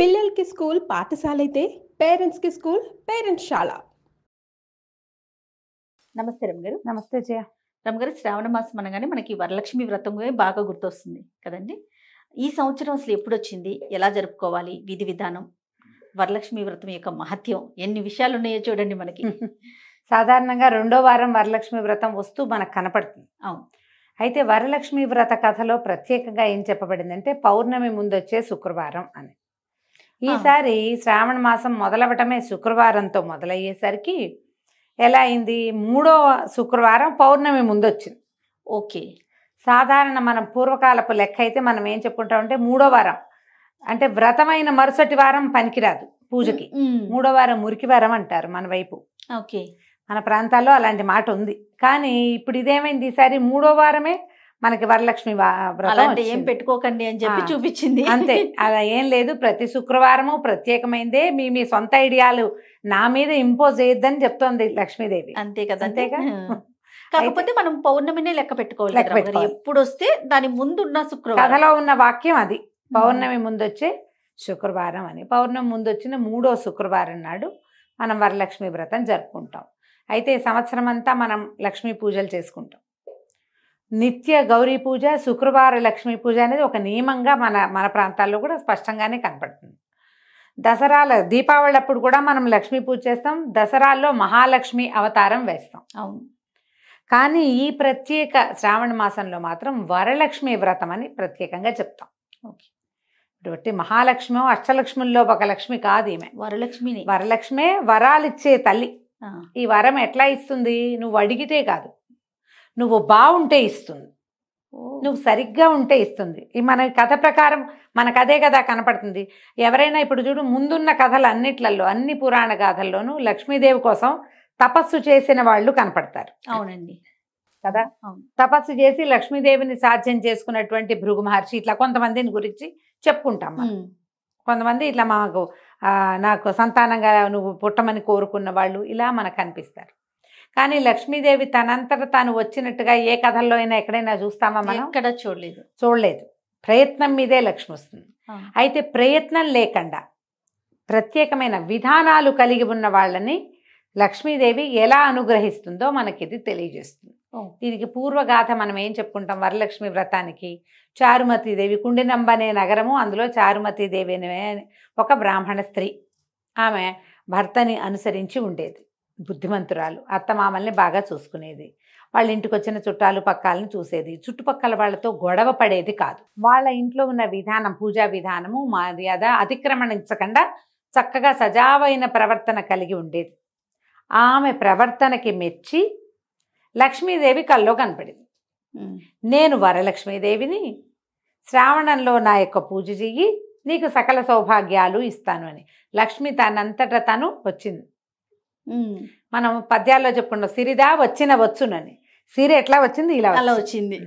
పిల్లలకి స్కూల్ పాఠశాలైతే పేరెంట్స్‌కి స్కూల్ పేరెంట్స్‌శాల. నమస్తే రమ్మగారు. నమస్తే జయ. రమ్మగారు, శ్రావణ మాసం అనగానే మనకి వరలక్ష్మి వ్రతమే బాగా గుర్తొస్తుంది కదండీ! ఈ సంవత్సరం అసలు ఎప్పుడొచ్చింది? ఎలా జరుపుకోవాలి? విధి విధానం, వరలక్ష్మి వ్రతం యొక్క మహత్యం ఎన్ని విషయాలున్నాయో చూడండి మనకి. సాధారణంగా రెండో వారం వరలక్ష్మి వ్రతం వస్తూ మనకు కనపడుతుంది. అవును. అయితే వరలక్ష్మి వ్రత కథలో ప్రత్యేకంగా ఏం చెప్పబడిందంటే పౌర్ణమి ముందొచ్చే శుక్రవారం అని. ఈసారి శ్రావణ మాసం మొదలవటమే శుక్రవారంతో మొదలయ్యేసరికి ఎలా అయింది, మూడో శుక్రవారం పౌర్ణమి ముందొచ్చింది. ఓకే. సాధారణ మనం పూర్వకాలపు లెక్క అయితే మనం ఏం చెప్పుకుంటామంటే మూడో వారం అంటే వ్రతమైన మరుసటి వారం పనికిరాదు పూజకి. మూడో వారం మురికి వారం అంటారు మన వైపు. ఓకే. మన ప్రాంతాల్లో అలాంటి మాట ఉంది. కానీ ఇప్పుడు ఇదేమైంది, ఈసారి మూడో వారమే మనకి వరలక్ష్మి వ్రతం అలాంటి ఏం వచ్చింది. పెట్టుకోకండి అని చెప్పి చూపించింది. అంతే, అలా ఏం లేదు. ప్రతి శుక్రవారము ప్రత్యేకమైందే. మీ మీ సొంత ఐడియాలు నా మీద ఇంపోజ్ చేయొద్దని చెప్తోంది లక్ష్మీదేవి. అంతే కదా. అంతేగా. కాకపోతే మనం పౌర్ణమినే లెక్క పెట్టుకోవాలి. లెక్క పెట్టుకోవాలి. ఎప్పుడు వస్తే దాని ముందున్న శుక్రవారం. కథలో ఉన్న వాక్యం అది. పౌర్ణమి ముందొచ్చే శుక్రవారం అని. పౌర్ణమి ముందొచ్చిన మూడో శుక్రవారం నాడు మనం వరలక్ష్మి వ్రతం జరుపుకుంటాం. అయితే సంవత్సరం అంతా మనం లక్ష్మీ పూజలు చేసుకుంటాం. నిత్య గౌరీ పూజ, శుక్రవార లక్ష్మీ పూజ అనేది ఒక నియమంగా మన ప్రాంతాల్లో కూడా స్పష్టంగానే కనపడుతుంది. దసరాల దీపావళి అప్పుడు కూడా మనం లక్ష్మీ పూజ చేస్తాం. దసరాల్లో మహాలక్ష్మి అవతారం వేస్తాం. అవును. కానీ ఈ ప్రత్యేక శ్రావణ మాసంలో మాత్రం వరలక్ష్మి వ్రతం అని ప్రత్యేకంగా చెప్తాం. ఓకే. కాబట్టి మహాలక్ష్మి అష్టలక్ష్ముల్లో ఒక లక్ష్మి కాదు ఈమె. వరలక్ష్మిని. వరలక్ష్మే వరాలిచ్చే తల్లి. ఈ వరం ఎట్లా ఇస్తుంది? నువ్వు అడిగితే కాదు, నువ్వు బాగుంటే ఇస్తుంది, నువ్వు సరిగ్గా ఉంటే ఇస్తుంది. ఈ మన కథ ప్రకారం మనకు అదే కదా కనపడుతుంది. ఎవరైనా ఇప్పుడు చూడు, ముందున్న కథలు అన్నిట్లలో, అన్ని పురాణ గాథల్లోనూ లక్ష్మీదేవి కోసం తపస్సు చేసిన వాళ్ళు కనపడతారు. అవునండి కదా. అవును. తపస్సు చేసి లక్ష్మీదేవిని సాధ్యం చేసుకున్నటువంటి భృగు మహర్షి, ఇట్లా కొంతమందిని గురించి చెప్పుకుంటాం మనం. కొంతమంది ఇట్లా నాకు సంతానంగా నువ్వు పుట్టమని కోరుకున్న వాళ్ళు ఇలా మనకు కనిపిస్తారు. కానీ లక్ష్మీదేవి తనంతట తాను వచ్చినట్టుగా ఏ కథల్లో అయినా ఎక్కడైనా చూస్తామా మనం? ఎక్కడ చూడలేదు. ప్రయత్నం మీదే లక్ష్మి వస్తుంది. అయితే ప్రయత్నం లేకుండా ప్రత్యేకమైన విధానాలు కలిగి ఉన్న వాళ్ళని లక్ష్మీదేవి ఎలా అనుగ్రహిస్తుందో మనకి ఇది తెలియజేస్తుంది. దీనికి పూర్వగాథ మనం ఏం చెప్పుకుంటాం వరలక్ష్మి వ్రతానికి? చారుమతీదేవి, కుండినంబ అనే నగరము, అందులో చారుమతీదేవి అనే ఒక బ్రాహ్మణ స్త్రీ. ఆమె భర్తని అనుసరించి ఉండేది. బుద్ధిమంతురాలు. అత్తమామల్ని బాగా చూసుకునేది. వాళ్ళ ఇంటికి వచ్చిన చుట్టాలు పక్కాలను చూసేది. చుట్టుపక్కల వాళ్ళతో గొడవ పడేది కాదు. వాళ్ళ ఇంట్లో ఉన్న విధానం, పూజా విధానము, మర్యాద అతిక్రమణించకుండా చక్కగా సజావైన ప్రవర్తన కలిగి ఉండేది. ఆమె ప్రవర్తనకి మెచ్చి లక్ష్మీదేవి కల్లో కనపడింది. నేను వరలక్ష్మీదేవిని, శ్రావణంలో నా యొక్క పూజ చెయ్యి, నీకు సకల సౌభాగ్యాలు ఇస్తాను అని. లక్ష్మి తనంతట తను వచ్చింది. మనం పద్యాల్లో చెప్పుకున్నాం, సిరిదా వచ్చిన వచ్చునని. సిరి ఎట్లా వచ్చింది? ఇలా వచ్చింది.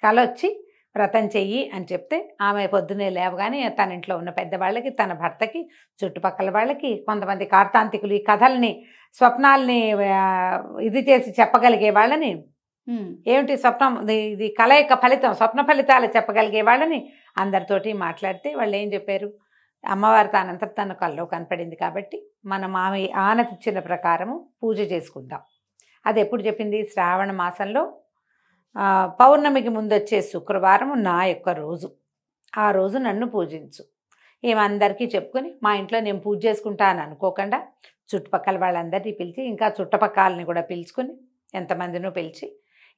కల వచ్చి వ్రతం చెయ్యి అని చెప్తే ఆమె పొద్దునే లేవగానే తన ఇంట్లో ఉన్న పెద్దవాళ్ళకి, తన భర్తకి, చుట్టుపక్కల వాళ్ళకి, కొంతమంది కార్తాంతికులు ఈ కథల్ని, స్వప్నాల్ని ఇది చేసి చెప్పగలిగే వాళ్ళని, ఏమిటి స్వప్నం, ఇది కళ యొక్క ఫలితం, స్వప్న ఫలితాలు చెప్పగలిగే వాళ్ళని అందరితోటి మాట్లాడితే వాళ్ళు ఏం చెప్పారు? అమ్మవారు తానంతట తన కల్లో కనపడింది కాబట్టి మనం ఆమె ఆనతిచ్చిన ప్రకారము పూజ చేసుకుందాం. అది ఎప్పుడు చెప్పింది? శ్రావణ మాసంలో పౌర్ణమికి ముందొచ్చే శుక్రవారం నా యొక్క రోజు. ఆ రోజు నన్ను పూజించు. ఏమందరికీ చెప్పుకొని మా ఇంట్లో నేను పూజ చేసుకుంటా అని అనుకోకుండా చుట్టుపక్కల వాళ్ళందరినీ పిలిచి, ఇంకా చుట్టుపక్కలని కూడా పిలుచుకొని, ఎంతమందినో పిలిచి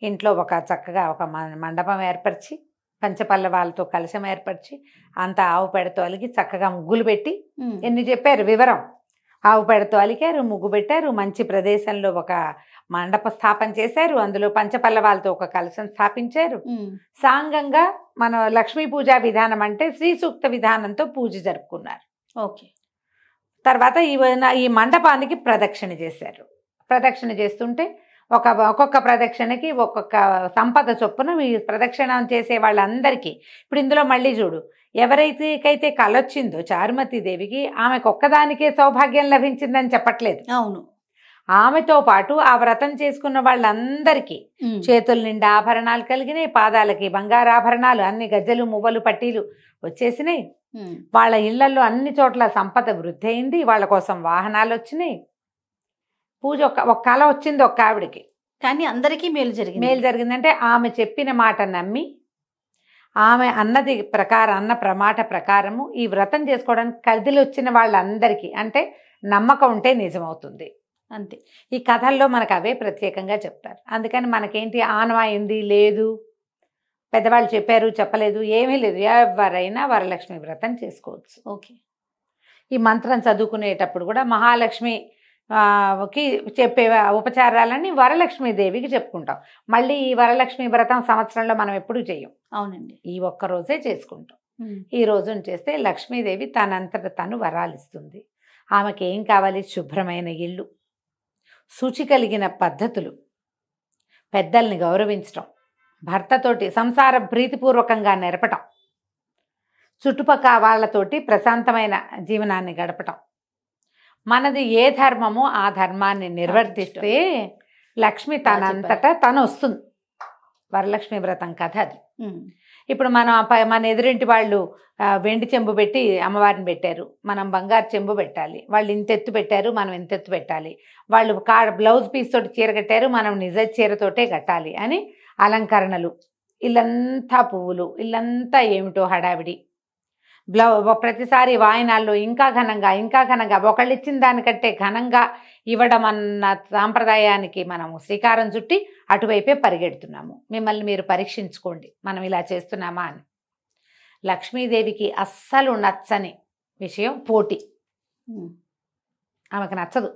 ఇంట్లో చక్కగా ఒక మండపం ఏర్పరిచి, పంచపల్లవాలతో కలశం ఏర్పరిచి, అంత ఆవు పెడతో అలిగి చక్కగా ముగ్గులు పెట్టి, ఎన్ని చెప్పారు వివరం, ఆవు పెడతో అలికారు, ముగ్గు పెట్టారు, మంచి ప్రదేశంలో ఒక మండప స్థాపన చేశారు, అందులో పంచపల్లవాలతో ఒక కలశం స్థాపించారు. సాంగంగా మన లక్ష్మీ పూజా విధానం అంటే శ్రీ సూక్త విధానంతో పూజ జరుపుకున్నారు. ఓకే. తర్వాత ఈ మండపానికి ప్రదక్షిణ చేశారు. ప్రదక్షిణ చేస్తుంటే ఒక్కొక్క ప్రదక్షిణకి ఒక్కొక్క సంపద చొప్పున ఈ ప్రదక్షిణ చేసే వాళ్ళందరికీ, ఇప్పుడు ఇందులో మళ్ళీ చూడు, ఎవరైతే కలొచ్చిందో చారుమతీదేవికి, ఆమెకు ఒక్కదానికే సౌభాగ్యం లభించిందని చెప్పట్లేదు. అవును. ఆమెతో పాటు ఆ వ్రతం చేసుకున్న వాళ్ళందరికీ చేతుల నిండా ఆభరణాలు కలిగినాయి, పాదాలకి బంగారాభరణాలు, అన్ని గజ్జలు, మువ్వలు, పట్టీలు వచ్చేసినాయి. వాళ్ళ ఇళ్లలో అన్ని చోట్ల సంపద వృద్ధి అయింది, వాళ్ళ కోసం వాహనాలు వచ్చినాయి. పూజ ఒక కళ వచ్చింది ఒక ఆవిడికి, కానీ అందరికీ మేలు జరిగింది. మేలు జరిగిందంటే ఆమె చెప్పిన మాట నమ్మి, ఆమె అన్నది ప్రకారం, అన్న ప్రమాట ప్రకారము ఈ వ్రతం చేసుకోవడానికి కదిలి వచ్చిన వాళ్ళందరికీ అంటే నమ్మకం ఉంటే నిజమవుతుంది. అంతే. ఈ కథల్లో మనకు అవే ప్రత్యేకంగా చెప్తారు. అందుకని మనకేంటి ఆనవాయింది లేదు, పెద్దవాళ్ళు చెప్పారు చెప్పలేదు ఏమీ లేదు, ఎవరైనా వరలక్ష్మి వ్రతం చేసుకోవచ్చు. ఓకే. ఈ మంత్రం చదువుకునేటప్పుడు కూడా మహాలక్ష్మి కి చెప్పే ఉపచారాలని వరలక్ష్మీదేవికి చెప్పుకుంటాం. మళ్ళీ ఈ వరలక్ష్మి వ్రతం సంవత్సరంలో మనం ఎప్పుడూ చేయం. అవునండి. ఈ ఒక్క రోజే చేసుకుంటాం. ఈ రోజున చేస్తే లక్ష్మీదేవి తనంతట తను వరాలిస్తుంది. ఆమెకి ఏం కావాలి? శుభ్రమైన ఇల్లు, శుచి కలిగిన పద్ధతులు, పెద్దల్ని గౌరవించటం, భర్తతోటి సంసారం ప్రీతిపూర్వకంగా నెరపటం, చుట్టుపక్కల వాళ్ళతోటి ప్రశాంతమైన జీవనాన్ని గడపటం. మనది ఏ ధర్మమో ఆ ధర్మాన్ని నిర్వర్తిస్తే లక్ష్మి తనంతటా తను వస్తుంది. వరలక్ష్మి వ్రతం కథ అది. ఇప్పుడు మన ఎదురింటి వాళ్ళు వెండి చెంబు పెట్టి అమ్మవారిని పెట్టారు, మనం బంగారు చెంబు పెట్టాలి. వాళ్ళు ఇంతెత్తు పెట్టారు, మనం ఇంతెత్తు పెట్టాలి. వాళ్ళు బ్లౌజ్ పీస్ తోటి చీర కట్టారు, మనం నిజ చీరతోటే కట్టాలి అని అలంకరణలు, ఇల్లంతా పువ్వులు, ఇల్లంతా ఏమిటో హడావిడి. ప్రతిసారి వాయినాల్లో ఇంకా ఘనంగా ఒకళ్ళు ఇచ్చిన దానికంటే ఘనంగా ఇవ్వడం అన్న సాంప్రదాయానికి మనము శ్రీకారం చుట్టి అటువైపే పరిగెడుతున్నాము. మిమ్మల్ని మీరు పరీక్షించుకోండి, మనం ఇలా చేస్తున్నామా అని. లక్ష్మీదేవికి అస్సలు నచ్చని విషయం పోటీ. ఆమెకు నచ్చదు.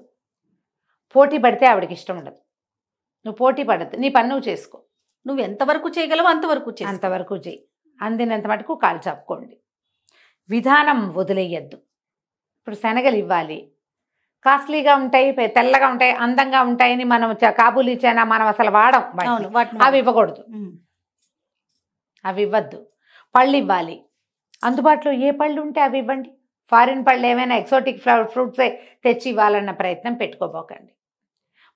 పోటీ పడితే ఆవిడకి ఇష్టం ఉండదు. నువ్వు పోటీ పడద్దు, నీ పని నువ్వు చేసుకో. నువ్వు ఎంతవరకు చేయగలవు అంతవరకు చేయి. అందినంత మటుకు కాలు చాపుకోండి. విధానం వదిలేయద్దు. ఇప్పుడు శనగలు ఇవ్వాలి, కాస్ట్లీగా ఉంటాయి, తెల్లగా ఉంటాయి, అందంగా ఉంటాయని మనం కాబూలి ఇచ్చానా మనం అసలు వాడం. అవి ఇవ్వకూడదు, అవి ఇవ్వద్దు. పళ్ళు ఇవ్వాలి, అందుబాటులో ఏ పళ్ళు ఉంటే అవి ఇవ్వండి. ఫారిన్ పళ్ళు ఏమైనా ఎక్సోటిక్ ఫ్రూట్సే తెచ్చి ఇవ్వాలన్న ప్రయత్నం పెట్టుకోబోకండి.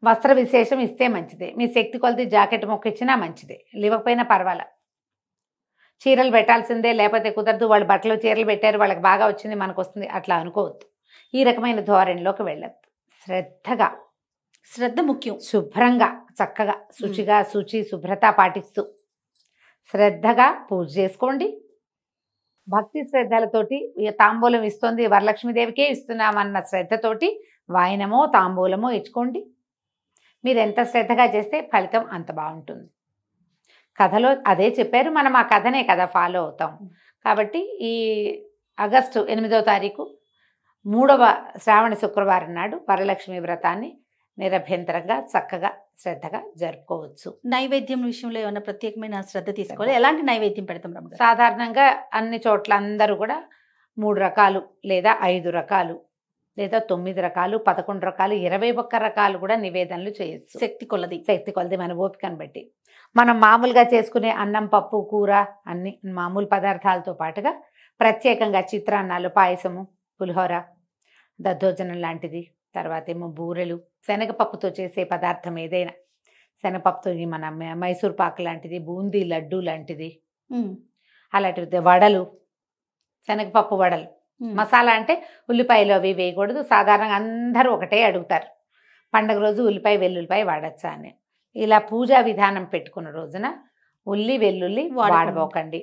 వస్త్ర విశేషం ఇస్తే మంచిదే, మీ శక్తి కొలది జాకెట్ మొక్క ఇచ్చినా మంచిదే, ఇవ్వకపోయినా పర్వాలా. చీరలు పెట్టాల్సిందే, లేకపోతే కుదరదు, వాళ్ళు బట్టలు చీరలు పెట్టారు వాళ్ళకి బాగా వచ్చింది మనకు వస్తుంది అట్లా అనుకోవద్దు. ఈ రకమైన ధోరణిలోకి వెళ్ళద్దు. శ్రద్ధ ముఖ్యం. శుభ్రంగా చక్కగా శుచిగా శుభ్రత పాటిస్తూ శ్రద్ధగా పూజ చేసుకోండి. భక్తి శ్రద్ధలతోటి తాంబూలం ఇస్తుంది వరలక్ష్మీదేవికే ఇస్తున్నామన్న శ్రద్ధతోటి వాయనమో తాంబూలమో ఇచ్చుకోండి. మీరు ఎంత శ్రద్ధగా చేస్తే ఫలితం అంత బాగుంటుంది. కథలో అదే చెప్పారు, మనం ఆ కథనే కదా ఫాలో అవుతాం. కాబట్టి ఈ ఆగస్టు 8వ తారీఖు 3వ శ్రావణ శుక్రవారం నాడు వరలక్ష్మి వ్రతాన్ని నిరభ్యంతరంగా చక్కగా శ్రద్ధగా జరుపుకోవచ్చు. నైవేద్యం విషయంలో ఏమైనా ప్రత్యేకమైన శ్రద్ధ తీసుకోవాలి? ఎలాంటి నైవేద్యం పెడతాం రమ్మగారు? సాధారణంగా అన్ని చోట్ల అందరూ కూడా 3 రకాలు లేదా 5 రకాలు లేదా 9 రకాలు 11 రకాలు 21 రకాలు కూడా నివేదనలు చేయొచ్చు. శక్తి కొలది మన ఓపికను బట్టి. మనం మామూలుగా చేసుకునే అన్నం పప్పు కూర అన్ని మామూలు పదార్థాలతో పాటుగా ప్రత్యేకంగా చిత్రాన్నాలు, పాయసము, పులిహోర, దద్దోజనం లాంటిది, తర్వాత ఏమో బూరెలు, శనగపప్పుతో చేసే పదార్థం ఏదైనా, శనగపప్పుతో మన మైసూర్ పాకు లాంటిది, బూందీ లడ్డు లాంటిది, అలాంటివి, వడలు, శనగపప్పు వడలు. మసాలా అంటే ఉల్లిపాయలు అవి వేయకూడదు. సాధారణంగా అందరూ ఒకటే అడుగుతారు, పండగ రోజు ఉల్లిపాయ వెల్లుల్లిపాయ వాడచ్చా అని. ఇలా పూజా విధానం పెట్టుకున్న రోజున వెల్లుల్లి వాడబోకండి.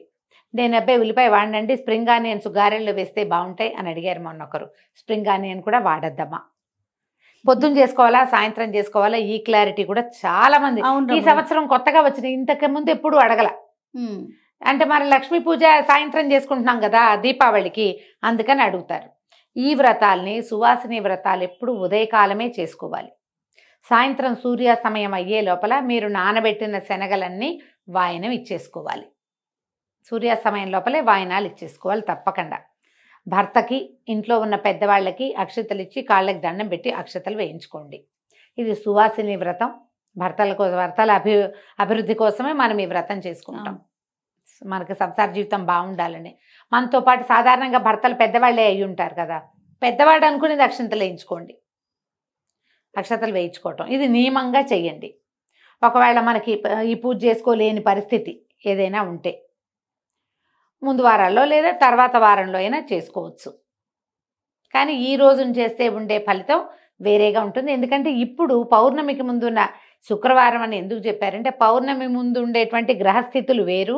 నేను అబ్బాయి ఉల్లిపాయ వాడండి, స్ప్రింగ్ ఆనియన్స్ గారెల్లో వేస్తే బాగుంటాయి అని అడిగారు మొన్న ఒకరు. స్ప్రింగ్ ఆనియన్ కూడా వాడద్దమ్మా. పొద్దున్న చేసుకోవాలా సాయంత్రం చేసుకోవాలా, ఈ క్లారిటీ కూడా చాలా మంది ఈ సంవత్సరం కొత్తగా వచ్చిన, ఇంతకు ముందు ఎప్పుడు అడగల. అంటే మరి లక్ష్మీ పూజ సాయంత్రం చేసుకుంటున్నాం కదా దీపావళికి, అందుకని అడుగుతారు. ఈ వ్రతాల్ని సువాసిని వ్రతాలు ఎప్పుడు ఉదయకాలమే చేసుకోవాలి. సాయంత్రం సూర్యాస్తమయం అయ్యే లోపల మీరు నానబెట్టిన శనగలన్నీ వాయనం ఇచ్చేసుకోవాలి. సూర్యాస్తమయం లోపలే వాయనాలు ఇచ్చేసుకోవాలి తప్పకుండా. భర్తకి, ఇంట్లో ఉన్న పెద్దవాళ్ళకి అక్షతలు ఇచ్చి కాళ్ళకి దండం పెట్టి అక్షతలు వేయించుకోండి. ఇది సువాసిని వ్రతం. భర్తల అభివృద్ధి కోసమే మనం ఈ వ్రతం చేసుకుంటాం. మనకి సంసార జీవితం బాగుండాలని. మనతో పాటు సాధారణంగా భర్తలు పెద్దవాళ్ళే అయి ఉంటారు కదా, పెద్దవాడు అనుకునేది అక్షంతలు వేయించుకోండి. అక్షతలు వేయించుకోవటం ఇది నియమంగా చెయ్యండి. ఒకవేళ మనకి ఈ పూజ చేసుకోలేని పరిస్థితి ఏదైనా ఉంటే ముందు వారాల్లో లేదా తర్వాత వారంలో అయినా చేసుకోవచ్చు. కానీ ఈ రోజున చేస్తే ఉండే ఫలితం వేరేగా ఉంటుంది. ఎందుకంటే ఇప్పుడు పౌర్ణమికి ముందున్న శుక్రవారం అని ఎందుకు చెప్పారంటే పౌర్ణమి ముందు ఉండేటువంటి గ్రహస్థితులు వేరు,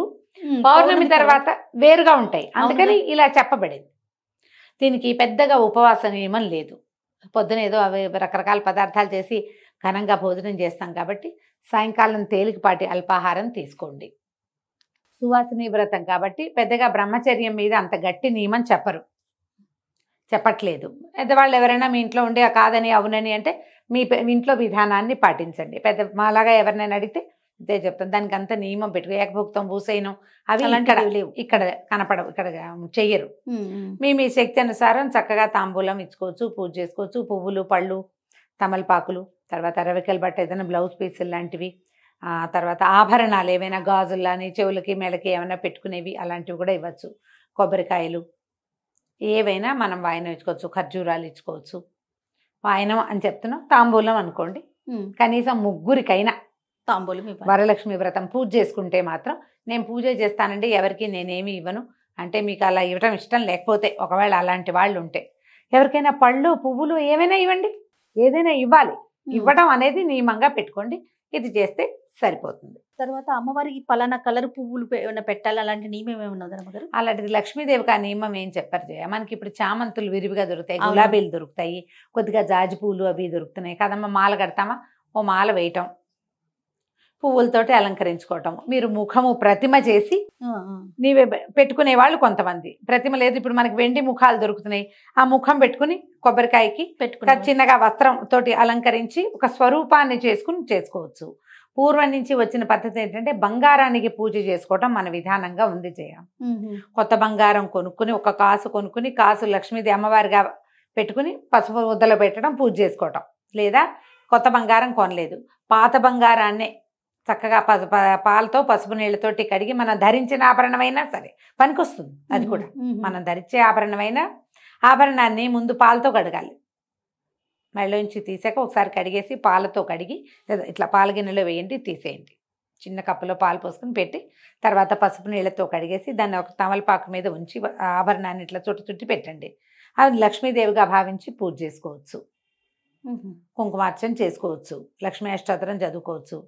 పౌర్ణమి తర్వాత వేరుగా ఉంటాయి. అందుకని ఇలా చెప్పబడింది. దీనికి పెద్దగా ఉపవాస నియమం లేదు. పొద్దున ఏదో అవి రకరకాల పదార్థాలు చేసి ఘనంగా భోజనం చేస్తాం కాబట్టి సాయంకాలం తేలికపాటి అల్పాహారం తీసుకోండి. సువాసిని వ్రతం కాబట్టి పెద్దగా బ్రహ్మచర్యం మీద అంత గట్టి నియమం చెప్పట్లేదు. పెద్దవాళ్ళు ఎవరైనా మీ ఇంట్లో ఉండి కాదని అవునని అంటే మీ ఇంట్లో విధానాన్ని పాటించండి. పెద్ద మాలాగా ఎవరినైనా అడిగితే ఇదే చెప్తాను. దానికి అంత నియమం పెట్టుకో ఏకభుక్తం భూసైనం అవి ఇక్కడ కనపడవు, ఇక్కడ చెయ్యరు. మీ శక్తి అనుసారం చక్కగా తాంబూలం ఇచ్చుకోవచ్చు, పూజ చేసుకోవచ్చు. పువ్వులు, పళ్ళు, తమలపాకులు, తర్వాత రవికల బట్ట ఏదైనా బ్లౌజ్ పీసులు లాంటివి, తర్వాత ఆభరణాలు ఏవైనా గాజుల్లాని చెవులకి మెడకి ఏమైనా పెట్టుకునేవి అలాంటివి కూడా ఇవ్వచ్చు. కొబ్బరికాయలు ఏవైనా మనం వాయనం ఇచ్చుకోవచ్చు, ఖర్జూరాలు ఇచ్చుకోవచ్చు. వాయనం అని చెప్తున్నాం, తాంబూలం అనుకోండి. కనీసం ముగ్గురికైనా తాంబూలం. వరలక్ష్మి వ్రతం పూజ చేసుకుంటే మాత్రం నేను పూజ చేస్తానండి ఎవరికి నేనేమి ఇవ్వను అంటే మీకు అలా ఇవ్వటం ఇష్టం లేకపోతే, ఒకవేళ అలాంటి వాళ్ళు ఉంటే ఎవరికైనా పళ్ళు, పువ్వులు ఏమైనా ఇవ్వండి. ఏదైనా ఇవ్వాలి, ఇవ్వడం అనేది నియమంగా పెట్టుకోండి. ఇది చేస్తే సరిపోతుంది. తర్వాత అమ్మవారికి పలానా కలర్ పువ్వులు ఏమైనా పెట్టాలి అలాంటి నియమం ఏమైనా ఉందా అమ్మగారు? అలాంటిది లక్ష్మీదేవికి ఆ నియమం ఏం చెప్పారు జయ. మనకి ఇప్పుడు చామంతులు విరివిగా దొరుకుతాయి, గులాబీలు దొరుకుతాయి, కొద్దిగా జాజి పూలు అవి దొరుకుతున్నాయి కదమ్మా. మాల కడతామా, ఓ మాల వేయటం, పువ్వులతోటి అలంకరించుకోవటం. మీరు ముఖము ప్రతిమ చేసి నీవే పెట్టుకునే వాళ్ళు కొంతమంది. ప్రతిమ లేదు, ఇప్పుడు మనకి వెండి ముఖాలు దొరుకుతున్నాయి, ఆ ముఖం పెట్టుకుని కొబ్బరికాయకి చిన్నగా వస్త్రం తోటి అలంకరించి ఒక స్వరూపాన్ని చేసుకోవచ్చు. పూర్వం నుంచి వచ్చిన పద్ధతి ఏంటంటే బంగారానికి పూజ చేసుకోవటం మన విధానంగా ఉంది జయ. కొత్త బంగారం కొనుక్కుని ఒక కాసు కొనుక్కుని కాసు లక్ష్మీదేవి అమ్మవారిగా పెట్టుకుని పసుపు ముద్దలో పెట్టడం, పూజ చేసుకోవటం. లేదా కొత్త బంగారం కొనలేదు, పాత బంగారాన్నే చక్కగా పాలతో పసుపు నీళ్ళతోటి కడిగి మనం ధరించిన ఆభరణమైనా సరే పనికొస్తుంది. అది కూడా మనం ధరించే ఆభరణాన్ని ముందు పాలతో కడగాలి. మెళ్ళలోంచి తీసాక ఒకసారి కడిగేసి పాలతో కడిగి లేదా ఇట్లా పాల గిన్నెలో వేయండి, తీసేయండి. చిన్న కప్పులో పాలు పోసుకుని పెట్టి తర్వాత పసుపు నీళ్ళతో కడిగేసి దాన్ని ఒక తమలపాకు మీద ఉంచి ఆభరణాన్ని ఇట్లా చుట్టి పెట్టండి. అది లక్ష్మీదేవిగా భావించి పూజ చేసుకోవచ్చు. కుంకుమార్చన చేసుకోవచ్చు, లక్ష్మీ అష్టోత్తరం చదువుకోవచ్చు,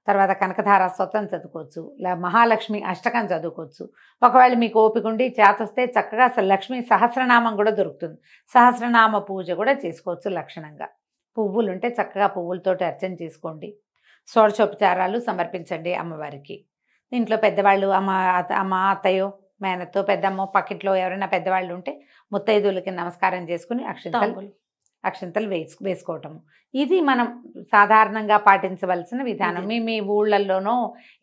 తర్వాత కనకధార స్తోత్రం చదువుకోవచ్చు, మహాలక్ష్మి అష్టకం చదువుకోవచ్చు. ఒకవేళ మీకు ఓపిక ఉండి చేతొస్తే చక్కగా అసలు లక్ష్మీ సహస్రనామం కూడా దొరుకుతుంది, సహస్రనామ పూజ కూడా చేసుకోవచ్చు లక్షణంగా. పువ్వులు ఉంటే చక్కగా పువ్వులతోటి అర్చన చేసుకోండి. షోడశోపచారాలు సమర్పించండి అమ్మవారికి. ఇంట్లో పెద్దవాళ్ళు అమ్మ అత్తయ్యో మేనతో పెద్దమ్మో పక్కింట్లో ఎవరైనా పెద్దవాళ్ళు ఉంటే ముత్తైదులకి నమస్కారం చేసుకుని అక్షంతలు వేసుకోవటము. ఇది మనం సాధారణంగా పాటించవలసిన విధానం. మీ ఊళ్ళల్లోనో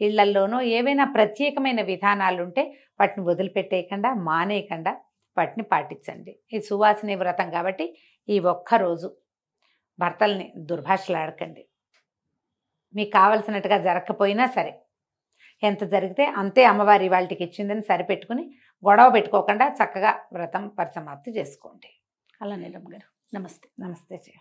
ఇళ్లల్లోనో ఏవైనా ప్రత్యేకమైన విధానాలు ఉంటే వాటిని వదిలిపెట్టేయకుండా మానేయకుండా వాటిని పాటించండి. ఇది సువాసిని వ్రతం కాబట్టి ఈ ఒక్కరోజు భర్తల్ని దుర్భాషలాడకండి. మీకు కావలసినట్టుగా జరగకపోయినా సరే ఎంత జరిగితే అంతే అమ్మవారి వాళ్ళకి ఇచ్చిందని సరిపెట్టుకుని గొడవ పెట్టుకోకుండా చక్కగా వ్రతం పరిసమాప్తి చేసుకోండి. అలానే రమ్మగారు. నమస్తే. నమస్తే.